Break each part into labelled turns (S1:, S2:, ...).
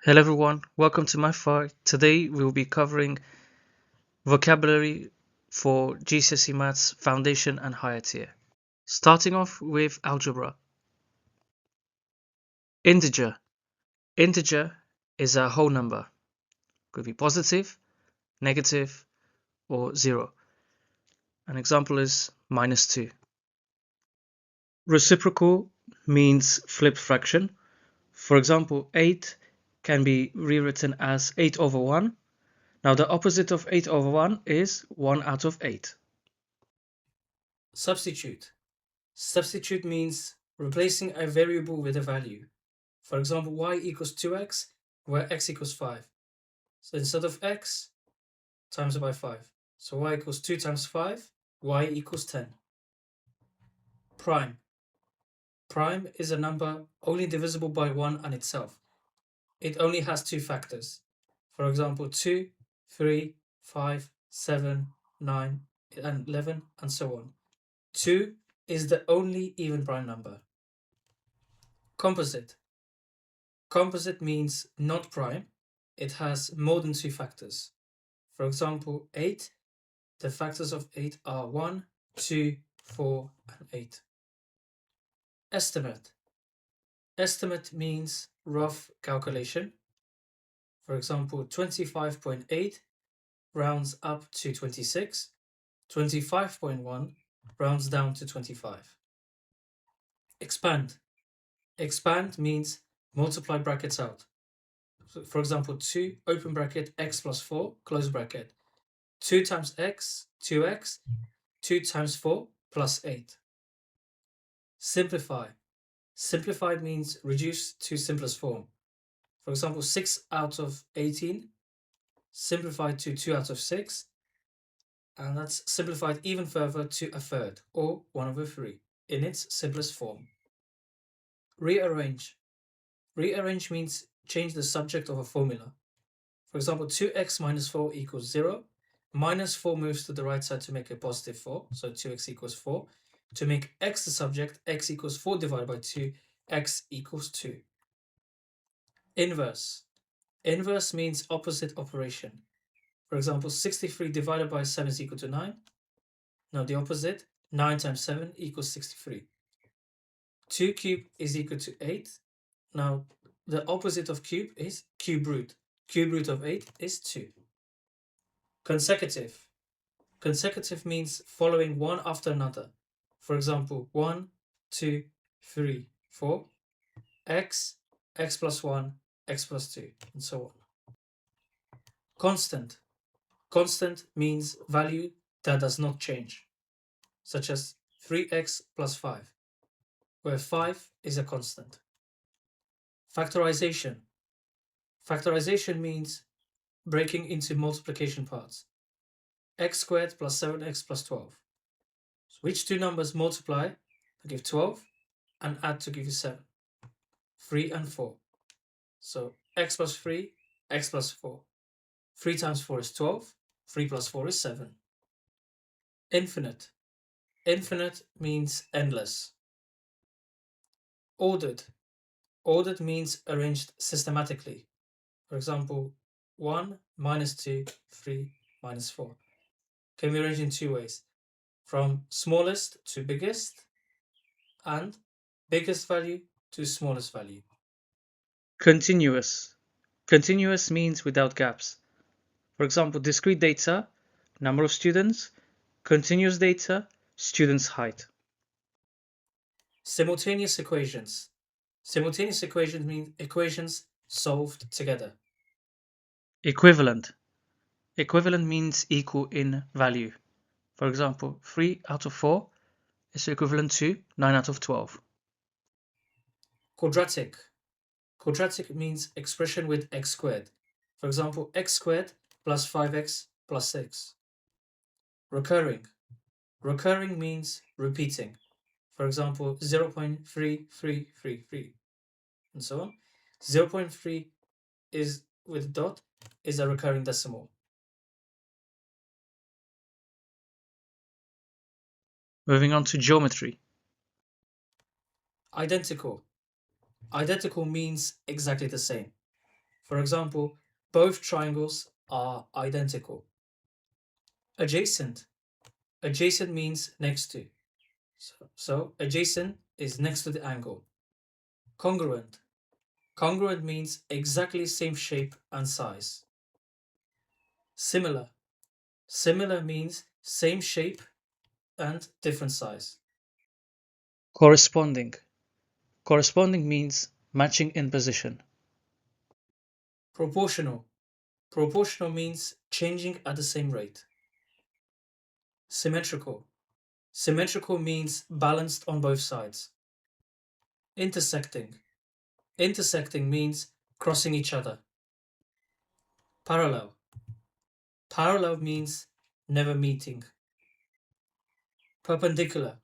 S1: Hello everyone, welcome to my file. Today we will be covering vocabulary for GCSE Maths Foundation and Higher Tier. Starting off with algebra. Integer. Integer is a whole number. Could be positive, negative, or zero. An example is -2. Reciprocal means flipped fraction. For example, 8 can be rewritten as 8 over 1. Now the opposite of 8 over 1 is 1 out of 8.
S2: Substitute. Substitute means replacing a variable with a value. For example, y equals 2x, where x equals 5. So instead of x, times it by 5. So y equals 2 times 5, y equals 10. Prime. Prime is a number only divisible by 1 and itself. It only has two factors. For example, 2, 3, 5, 7, 9, and 11, and so on. 2 is the only even prime number. Composite. Composite means not prime. It has more than two factors. For example, 8, the factors of 8 are 1, 2, 4, and 8. Estimate. Estimate means rough calculation. For example, 25.8 rounds up to 26. 25.1 rounds down to 25. Expand. Expand means multiply brackets out. So for example, 2 open bracket x plus 4 close bracket. 2 times x, 2x, 2 times 4 plus 8. Simplify. Simplify means reduce to simplest form. For example, 6 out of 18 simplified to 2 out of 6, and that's simplified even further to a third, or 1 over 3, in its simplest form. Rearrange. Rearrange means change the subject of a formula. For example, 2x minus 4 equals 0. Minus 4 moves to the right side to make a positive 4, so 2x equals 4. To make x the subject, x equals 4 divided by 2, x equals 2. Inverse. Inverse means opposite operation. For example, 63 divided by 7 is equal to 9. Now the opposite, 9 times 7 equals 63. 2 cubed is equal to 8. Now the opposite of cube is cube root. Cube root of 8 is 2. Consecutive. Consecutive means following one after another. For example, 1, 2, 3, 4, x, x plus 1, x plus 2, and so on. Constant. Constant means value that does not change, such as 3x plus 5, where 5 is a constant. Factorization. Factorization means breaking into multiplication parts. X squared plus 7x plus 12. So which two numbers multiply to give 12 and add to give you 7? 3 and 4. So x plus 3, x plus 4. 3 times 4 is 12. 3 plus 4 is 7. Infinite. Infinite means endless. Ordered. Ordered means arranged systematically. For example, 1 minus 2, 3 minus 4. Can be arranged in two ways. From smallest to biggest, and biggest value to smallest value.
S1: Continuous. Continuous means without gaps. For example, discrete data, number of students, continuous data, students' height.
S2: Simultaneous equations. Simultaneous equations mean equations solved together.
S1: Equivalent. Equivalent means equal in value. For example, 3 out of 4 is equivalent to 9 out of 12.
S2: Quadratic. Quadratic means expression with x squared. For example, x squared plus 5x plus 6. Recurring. Recurring means repeating. For example, 0.3333 and so on. 0.3 is with dot is a recurring decimal.
S1: Moving on to geometry.
S2: Identical. Identical means exactly the same. For example, both triangles are identical. Adjacent. Adjacent means next to. So adjacent is next to the angle. Congruent. Congruent means exactly same shape and size. Similar. Similar means same shape and different size.
S1: Corresponding. Corresponding means matching in position.
S2: Proportional. Proportional means changing at the same rate. Symmetrical. Symmetrical means balanced on both sides. Intersecting. Intersecting means crossing each other. Parallel. Parallel means never meeting. Perpendicular.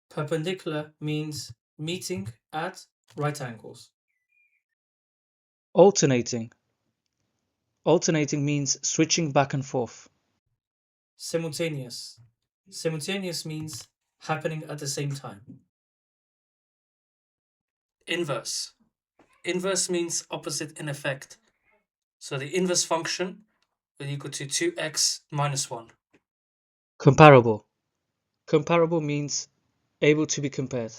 S2: Perpendicular means meeting at right angles.
S1: Alternating. Alternating means switching back and forth.
S2: Simultaneous. Simultaneous means happening at the same time. Inverse. Inverse means opposite in effect. So the inverse function will equal to 2x minus 1.
S1: Comparable. Comparable means able to be compared.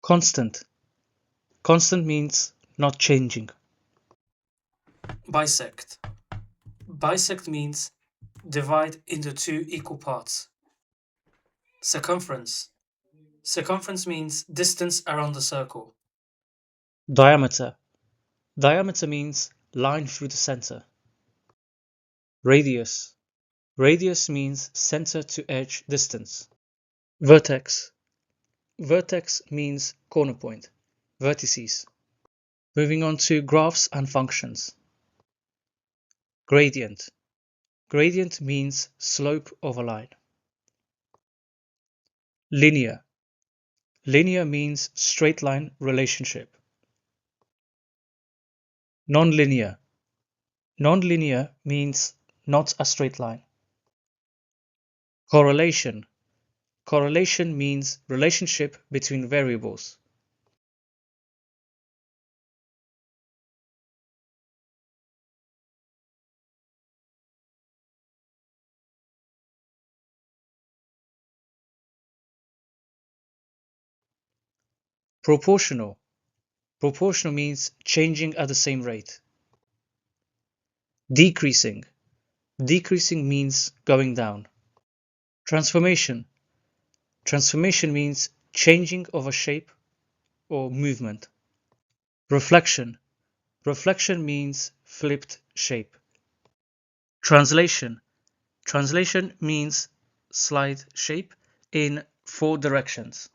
S1: Constant. Constant means not changing.
S2: Bisect. Bisect means divide into two equal parts. Circumference. Circumference means distance around the circle.
S1: Diameter. Diameter means line through the center. Radius. Radius means center to edge distance. Vertex. Vertex means corner point, vertices. Moving on to graphs and functions. Gradient. Gradient means slope of a line. Linear. Linear means straight line relationship. Nonlinear. Nonlinear means not a straight line. Correlation. Correlation means relationship between variables. Proportional. Proportional means changing at the same rate. Decreasing. Decreasing means going down. Transformation. Transformation means changing of a shape or movement. Reflection. Reflection means flipped shape. Translation. Translation means slide shape in four directions.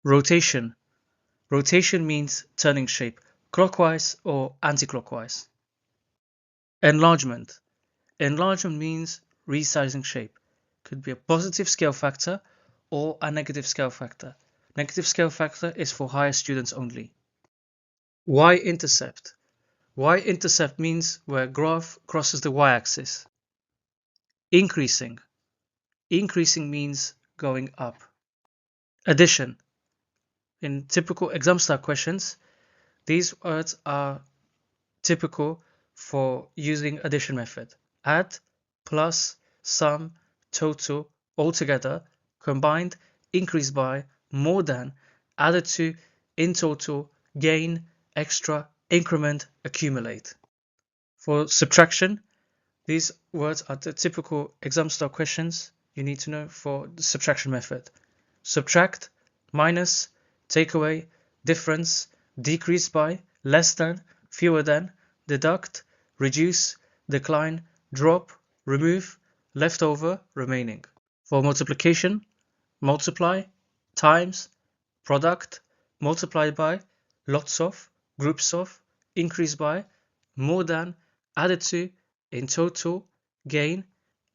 S1: Rotation. Rotation means turning shape, clockwise or anti-clockwise. Enlargement. Enlargement means resizing shape. Could be a positive scale factor or a negative scale factor. Negative scale factor is for higher students only. Y-intercept. Y-intercept means where graph crosses the y-axis. Increasing. Increasing means going up. Addition. In typical exam style questions, these words are typical for using addition method. Add, plus, sum, total, altogether, combined, increased by, more than, added to, in total, gain, extra, increment, accumulate. For subtraction, these words are the typical exam style questions you need to know for the subtraction method. Subtract, minus, take away, difference, decrease by, less than, fewer than, deduct, reduce, decline, drop, remove, leftover, remaining. For multiplication, multiply, times, product, multiplied by, lots of, groups of, increase by, more than, added to, in total, gain,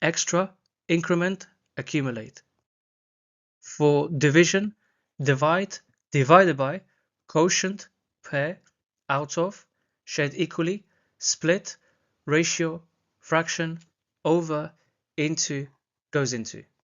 S1: extra, increment, accumulate. For division, divide, divided by, quotient, pair, out of, shared equally, split, ratio, fraction, over, into, goes into.